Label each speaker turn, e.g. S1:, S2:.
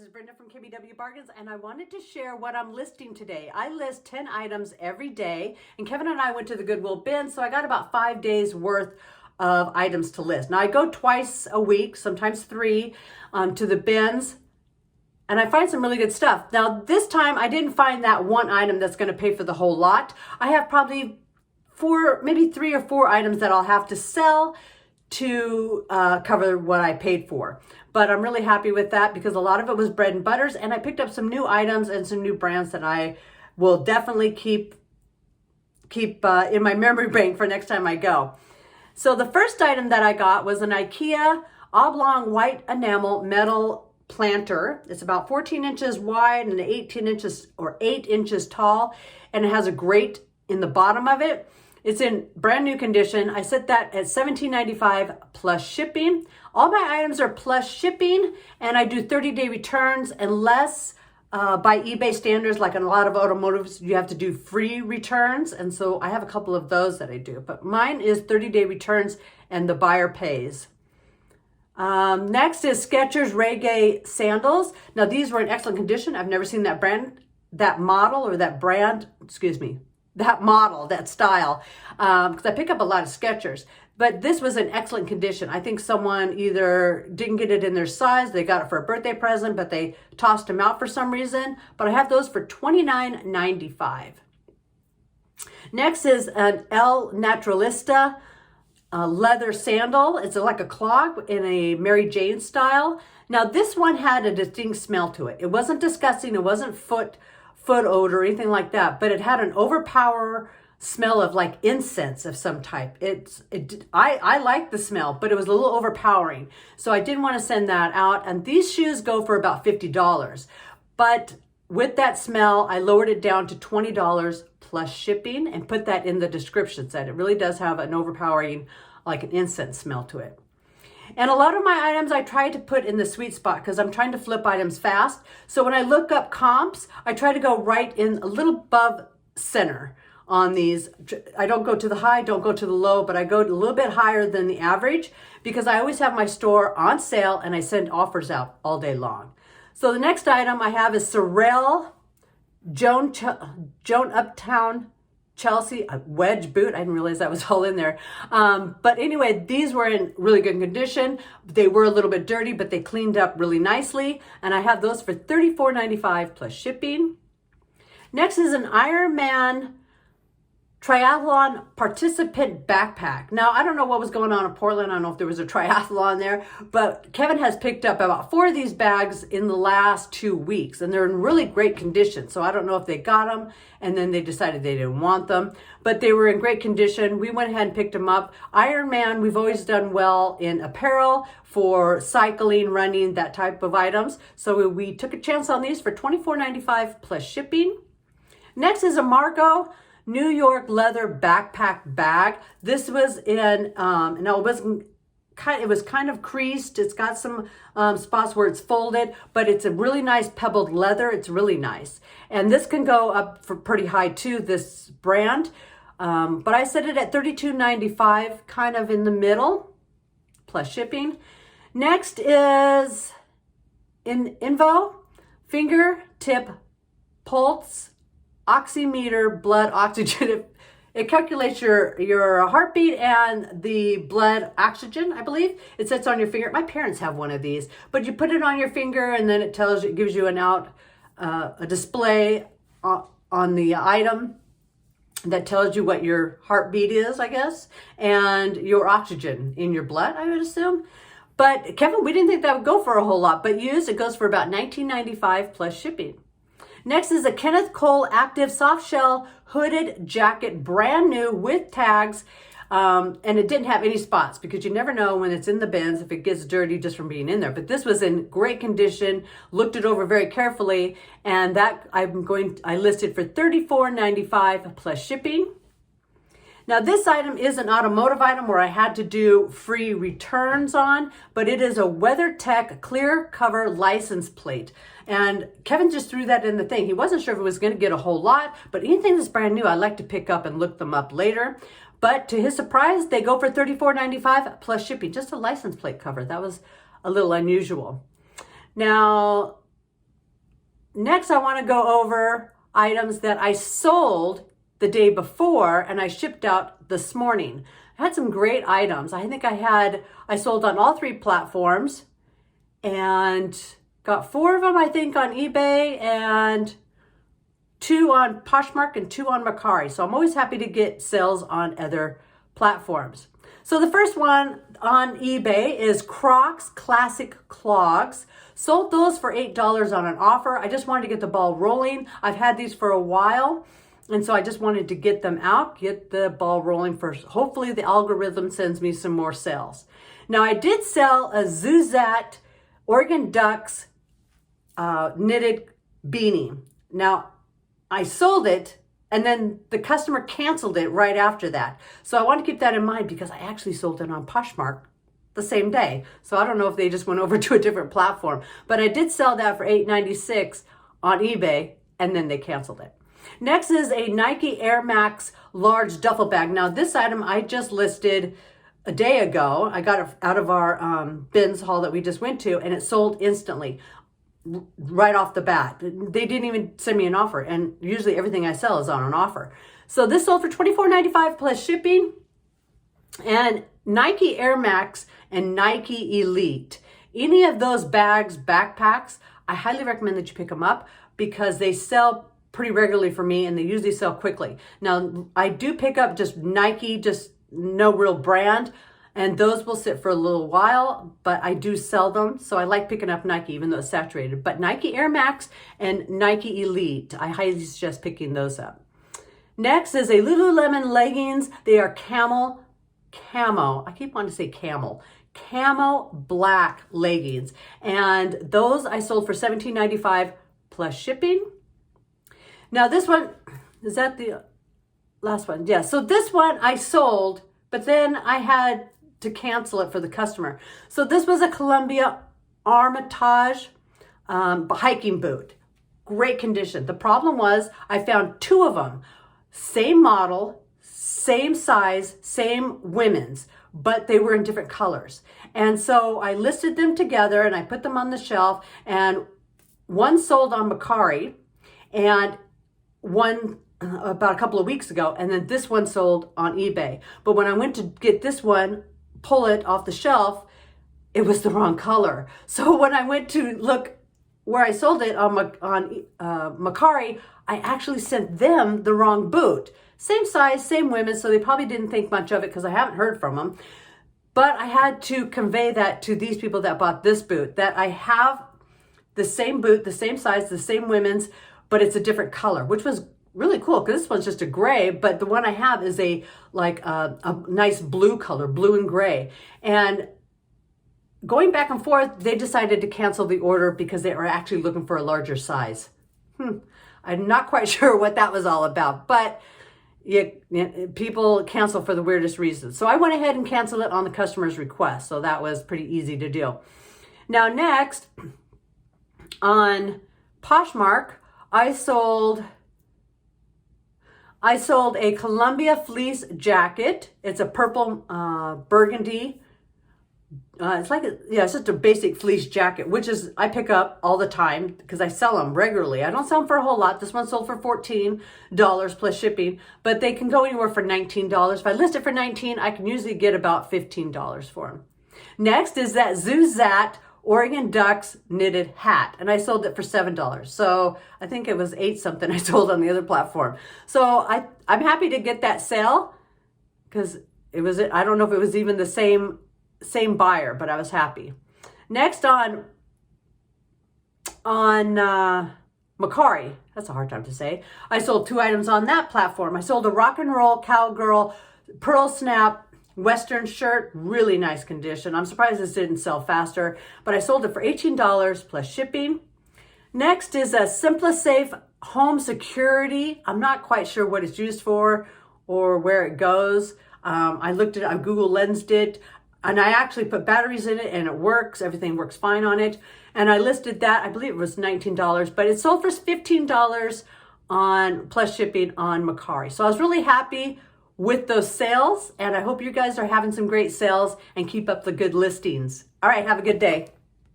S1: is Brenda from KBW Bargains, and I wanted to share what I'm listing today. I list 10 items every day, and Kevin and I went to the Goodwill bin, so I got about 5 days worth of items to list. Now I go twice a week, sometimes three, to the bins, and I find some really good stuff. Now this time I didn't find that one item that's going to pay for the whole lot. I have probably maybe 3 or 4 items that I'll have to sell to cover what I paid for. But I'm really happy with that because a lot of it was bread and butters, and I picked up some new items and some new brands that I will definitely keep in my memory bank for next time I go. So the first item that I got was an IKEA oblong white enamel metal planter. It's about 14 inches wide and 8 inches tall, and it has a grate in the bottom of it. It's in brand new condition. I set that at $17.95 plus shipping. All my items are plus shipping, and I do 30-day returns unless by eBay standards, like in a lot of automotives, you have to do free returns. And so I have a couple of those that I do, but mine is 30-day returns and the buyer pays. Next is Skechers Reggae sandals. Now these were in excellent condition. I've never seen that model, that style, because I pick up a lot of Skechers, but this was in excellent condition. I think someone either didn't get it in their size, they got it for a birthday present, but they tossed them out for some reason. But I have those for $29.95. Next is an El Naturalista leather sandal. It's like a clog in a Mary Jane style. Now this one had a distinct smell to it. It wasn't disgusting. It wasn't foot odor or anything like that, but it had an overpowering smell of like incense of some type. I like the smell, but it was a little overpowering. So I didn't want to send that out. And these shoes go for about $50. But with that smell, I lowered it down to $20 plus shipping and put that in the description. Said it really does have an overpowering, like an incense smell to it. And a lot of my items I try to put in the sweet spot because I'm trying to flip items fast. So when I look up comps, I try to go right in a little above center on these. I don't go to the high, don't go to the low, but I go a little bit higher than the average because I always have my store on sale and I send offers out all day long. So the next item I have is Sorel Joan Uptown Chelsea, a wedge boot. I didn't realize that was all in there. But anyway, these were in really good condition. They were a little bit dirty, but they cleaned up really nicely. And I have those for $34.95 plus shipping. Next is an Ironman triathlon participant backpack. Now, I don't know what was going on in Portland. I don't know if there was a triathlon there, but Kevin has picked up about 4 of these bags in the last 2 weeks, and they're in really great condition. So I don't know if they got them and then they decided they didn't want them, but they were in great condition. We went ahead and picked them up. Ironman, we've always done well in apparel for cycling, running, that type of items. So we took a chance on these for $24.95 plus shipping. Next is a Margot New York leather backpack bag. This was in, no, it was kind of creased. It's got some spots where it's folded, but it's a really nice pebbled leather. It's really nice. And this can go up for pretty high too, this brand. But I set it at $32.95, kind of in the middle, plus shipping. Next is Invo fingertip pulse oximeter blood oxygen. It calculates your heartbeat and the blood oxygen, I believe. It sits on your finger. My parents have one of these, but you put it on your finger and then it gives you a display on the item that tells you what your heartbeat is, I guess, and your oxygen in your blood, I would assume. But Kevin, we didn't think that would go for a whole lot, but used, it goes for about $19.95 plus shipping. Next is a Kenneth Cole Active Soft Shell Hooded Jacket, brand new with tags. And it didn't have any spots because you never know when it's in the bins if it gets dirty just from being in there. But this was in great condition, looked it over very carefully, and that I listed for $34.95 plus shipping. Now this item is an automotive item where I had to do free returns on, but it is a WeatherTech clear cover license plate. And Kevin just threw that in the thing. He wasn't sure if it was going to get a whole lot, but anything that's brand new, I like to pick up and look them up later. But to his surprise, they go for $34.95 plus shipping, just a license plate cover. That was a little unusual. Now, Next, I want to go over items that I sold the day before and I shipped out this morning. I had some great items. I think I sold on all 3 platforms and got 4 of them, I think, on eBay and 2 on Poshmark and 2 on Mercari. So I'm always happy to get sales on other platforms. So the first one on eBay is Crocs Classic Clogs. Sold those for $8 on an offer. I just wanted to get the ball rolling. I've had these for a while, and so I just wanted to get them out, get the ball rolling first. Hopefully the algorithm sends me some more sales. Now I did sell a Zuzat Oregon Ducks knitted beanie. Now I sold it and then the customer canceled it right after that. So I want to keep that in mind because I actually sold it on Poshmark the same day. So I don't know if they just went over to a different platform, but I did sell that for $8.96 on eBay and then they canceled it. Next is a Nike Air Max large duffel bag. Now this item I just listed a day ago. I got it out of our bins haul that we just went to and it sold instantly right off the bat. They didn't even send me an offer, and usually everything I sell is on an offer. So this sold for $24.95 plus shipping. And Nike Air Max and Nike Elite, any of those bags, backpacks, I highly recommend that you pick them up because they sell pretty regularly for me and they usually sell quickly. Now I do pick up just Nike, just no real brand, and those will sit for a little while, but I do sell them. So I like picking up Nike, even though it's saturated. But Nike Air Max and Nike Elite, I highly suggest picking those up. Next is a Lululemon leggings. They are camo. I keep wanting to say camel. Camo black leggings. And those I sold for $17.95 plus shipping. Now this one, is that the last one? Yeah, so this one I sold, but then I had to cancel it for the customer. So this was a Columbia Armitage hiking boot. Great condition. The problem was I found 2 of them. Same model, same size, same women's, but they were in different colors. And so I listed them together and I put them on the shelf, and one sold on Mercari and one about a couple of weeks ago, and then this one sold on eBay. But when I went to get this one, pull it off the shelf, it was the wrong color. So when I went to look where I sold it on Mercari, I actually sent them the wrong boot. Same size, same women, so they probably didn't think much of it because I haven't heard from them. But I had to convey that to these people that bought this boot, that I have the same boot, the same size, the same women's, but it's a different color, which was really cool because this one's just a gray, but the one I have is a nice blue color, blue and gray. And going back and forth, they decided to cancel the order because they were actually looking for a larger size. I'm not quite sure what that was all about, but people cancel for the weirdest reasons. So I went ahead and canceled it on the customer's request. So that was pretty easy to do. Now next, on Poshmark, I sold a Columbia fleece jacket. It's a purple burgundy. It's just a basic fleece jacket, which is I pick up all the time because I sell them regularly. I don't sell them for a whole lot. This one sold for $14 plus shipping, but they can go anywhere for $19. If I list it for $19, I can usually get about $15 for them. Next is that Zuzat Oregon Ducks knitted hat, and I sold it for $7. So I think it was 8 something I sold on the other platform. So I'm happy to get that sale because I don't know if it was even the same buyer, but I was happy. Next on Mercari, that's a hard time to say. I sold 2 items on that platform. I sold a rock and roll cowgirl pearl snap Western shirt, really nice condition. I'm surprised this didn't sell faster, but I sold it for $18 plus shipping. Next is a SimpliSafe home security. I'm not quite sure what it's used for or where it goes. I looked at it, I Google Lensed it, and I actually put batteries in it and it works. Everything works fine on it. And I listed that, I believe it was $19, but it sold for $15 on plus shipping on Mercari. So I was really happy with those sales, and I hope you guys are having some great sales and keep up the good listings. All right, have a good day.